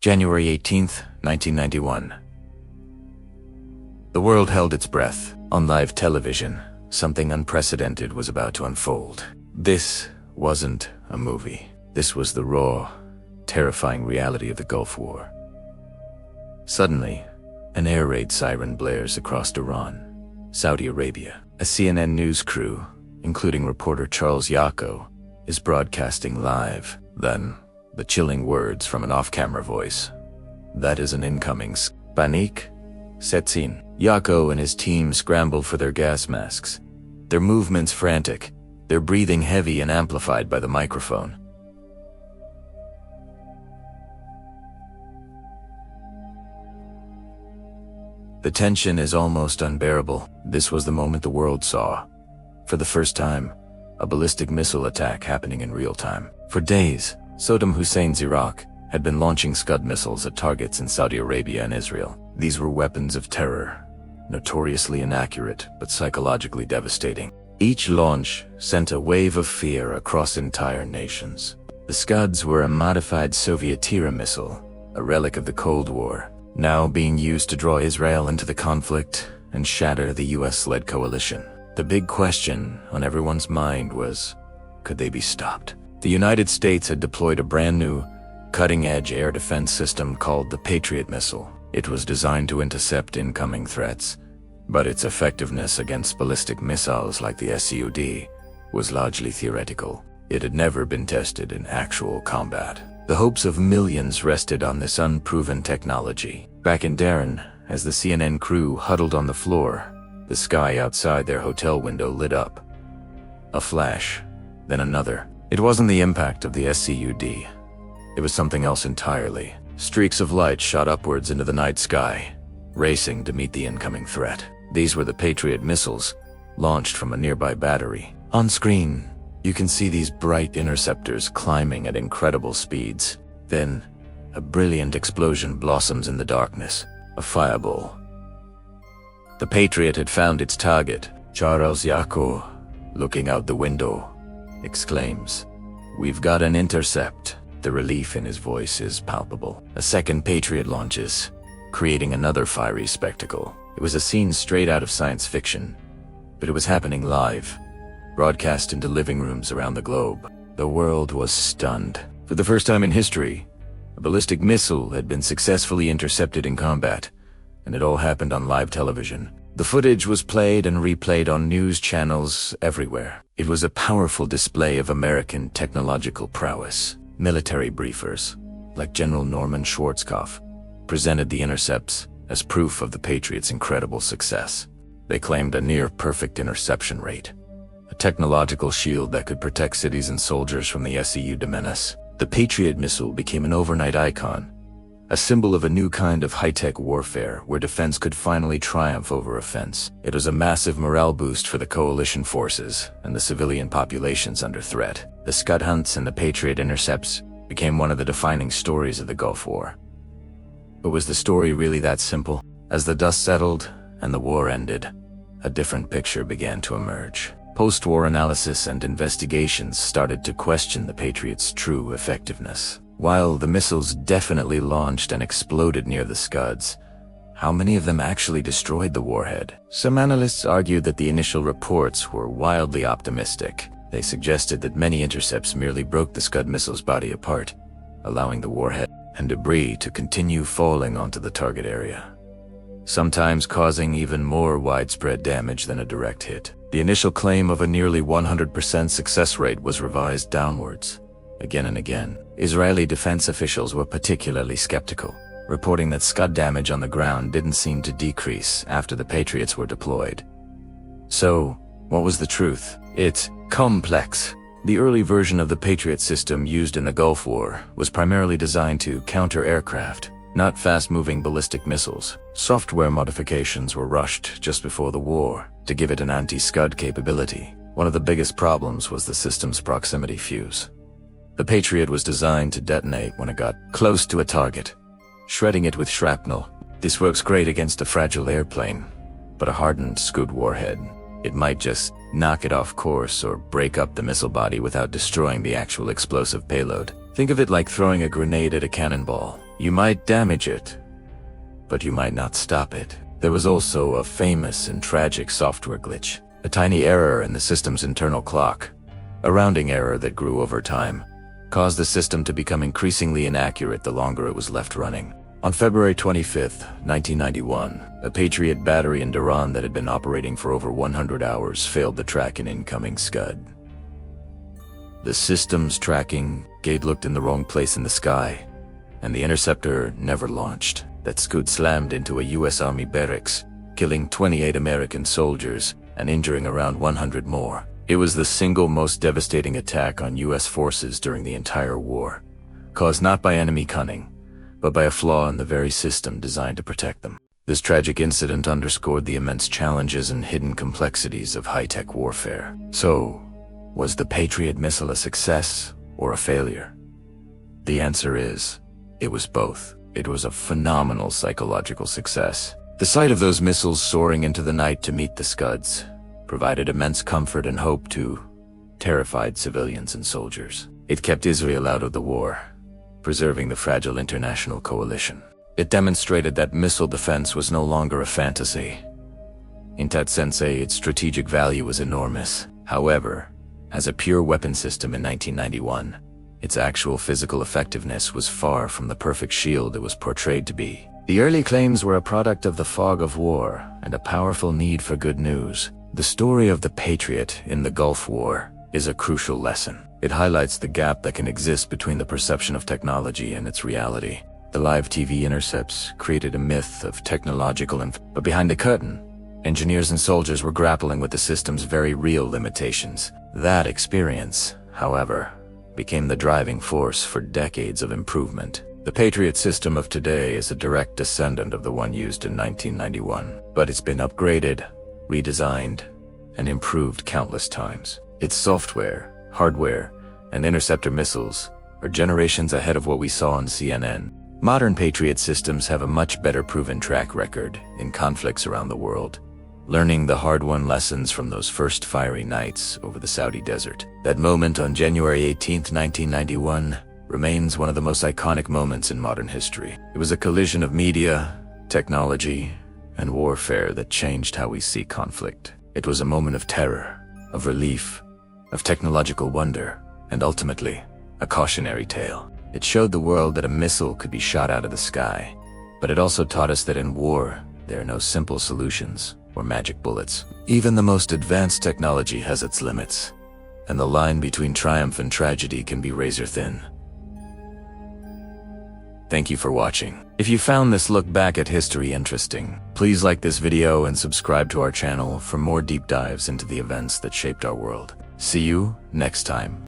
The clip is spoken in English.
January 18th, 1991. The world held its breath. On live television, something unprecedented was about to unfold. This wasn't a movie. This was the raw, terrifying reality of the Gulf War. Suddenly, an air raid siren blares across Iran, Saudi Arabia. A CNN news crew, including reporter Charles Yako, is broadcasting live. Then, the chilling words from an off-camera voice. "That is an incoming panic sets in." Yako and his team scramble for their gas masks. Their movements frantic, their breathing heavy and amplified by the microphone. The tension is almost unbearable. This was the moment the world saw, for the first time, a ballistic missile attack happening in real time. For days, Saddam Hussein's Iraq had been launching Scud missiles at targets in Saudi Arabia and Israel. These were weapons of terror, notoriously inaccurate but psychologically devastating. Each launch sent a wave of fear across entire nations. The Scuds were a modified Soviet-era missile, a relic of the Cold War, now being used to draw Israel into the conflict and shatter the US-led coalition. The big question on everyone's mind was, could they be stopped? The United States had deployed a brand new, cutting-edge air defense system called the Patriot missile. It was designed to intercept incoming threats, but its effectiveness against ballistic missiles like the SCUD was largely theoretical. It had never been tested in actual combat. The hopes of millions rested on this unproven technology. Back in Tehran, as the CNN crew huddled on the floor, the sky outside their hotel window lit up. A flash, then another. It wasn't the impact of the SCUD. It was something else entirely. Streaks of light shot upwards into the night sky, racing to meet the incoming threat. These were the Patriot missiles, launched from a nearby battery. On screen, you can see these bright interceptors climbing at incredible speeds. Then, a brilliant explosion blossoms in the darkness, a fireball. The Patriot had found its target. Charles Yako, looking out the window, exclaims, "We've got an intercept." The relief in his voice is palpable. A second Patriot launches, creating another fiery spectacle. It was a scene straight out of science fiction, but it was happening live, broadcast into living rooms around the globe. The world was stunned. For the first time in history, a ballistic missile had been successfully intercepted in combat, and it all happened on live television. The footage was played and replayed on news channels everywhere. It was a powerful display of American technological prowess. Military briefers, like General Norman Schwarzkopf, presented the intercepts as proof of the Patriot's incredible success. They claimed a near-perfect interception rate, a technological shield that could protect cities and soldiers from the SCUD menace. The Patriot missile became an overnight icon, a symbol of a new kind of high-tech warfare where defense could finally triumph over offense. It was a massive morale boost for the coalition forces and the civilian populations under threat. The Scud hunts and the Patriot intercepts became one of the defining stories of the Gulf War. But was the story really that simple? As the dust settled and the war ended, a different picture began to emerge. Post-war analysis and investigations started to question the Patriot's true effectiveness. While the missiles definitely launched and exploded near the Scuds, how many of them actually destroyed the warhead? Some analysts argued that the initial reports were wildly optimistic. They suggested that many intercepts merely broke the Scud missile's body apart, allowing the warhead and debris to continue falling onto the target area, sometimes causing even more widespread damage than a direct hit. The initial claim of a nearly 100% success rate was revised downwards, again and again. Israeli defense officials were particularly skeptical, reporting that Scud damage on the ground didn't seem to decrease after the Patriots were deployed. So, what was the truth? It's complex. The early version of the Patriot system used in the Gulf War was primarily designed to counter aircraft, not fast-moving ballistic missiles. Software modifications were rushed just before the war to give it an anti-Scud capability. One of the biggest problems was the system's proximity fuse. The Patriot was designed to detonate when it got close to a target, shredding it with shrapnel. This works great against a fragile airplane, but a hardened SCUD warhead, it might just knock it off course or break up the missile body without destroying the actual explosive payload. Think of it like throwing a grenade at a cannonball. You might damage it, but you might not stop it. There was also a famous and tragic software glitch, a tiny error in the system's internal clock, a rounding error that grew over time, caused the system to become increasingly inaccurate the longer it was left running. On February 25, 1991, a Patriot battery in Iran that had been operating for over 100 hours failed to track an incoming SCUD. The system's tracking gate looked in the wrong place in the sky, and the interceptor never launched. That SCUD slammed into a US Army barracks, killing 28 American soldiers and injuring around 100 more. It was the single most devastating attack on US forces during the entire war, caused not by enemy cunning, but by a flaw in the very system designed to protect them. This tragic incident underscored the immense challenges and hidden complexities of high-tech warfare. So, was the Patriot missile a success or a failure? The answer is, it was both. It was a phenomenal psychological success. The sight of those missiles soaring into the night to meet the SCUDs provided immense comfort and hope to terrified civilians and soldiers. It kept Israel out of the war, preserving the fragile international coalition. It demonstrated that missile defense was no longer a fantasy. In that sense, its strategic value was enormous. However, as a pure weapon system in 1991, its actual physical effectiveness was far from the perfect shield it was portrayed to be. The early claims were a product of the fog of war and a powerful need for good news. The story of the Patriot in the Gulf War is a crucial lesson. It highlights the gap that can exist between the perception of technology and its reality. The live TV intercepts created a myth of technological but behind the curtain, engineers and soldiers were grappling with the system's very real limitations. That experience, however, became the driving force for decades of improvement. The Patriot system of today is a direct descendant of the one used in 1991, but it's been upgraded, redesigned, and improved countless times. Its software, hardware, and interceptor missiles are generations ahead of what we saw on CNN. Modern Patriot systems have a much better proven track record in conflicts around the world, learning the hard-won lessons from those first fiery nights over the Saudi desert. That moment on January 18, 1991, remains one of the most iconic moments in modern history. It was a collision of media, technology, and warfare that changed how we see conflict. It was a moment of terror, of relief, of technological wonder, and ultimately, a cautionary tale. It showed the world that a missile could be shot out of the sky, but it also taught us that in war, there are no simple solutions or magic bullets. Even the most advanced technology has its limits, and the line between triumph and tragedy can be razor thin. Thank you for watching. If you found this look back at history interesting, please like this video and subscribe to our channel for more deep dives into the events that shaped our world. See you next time.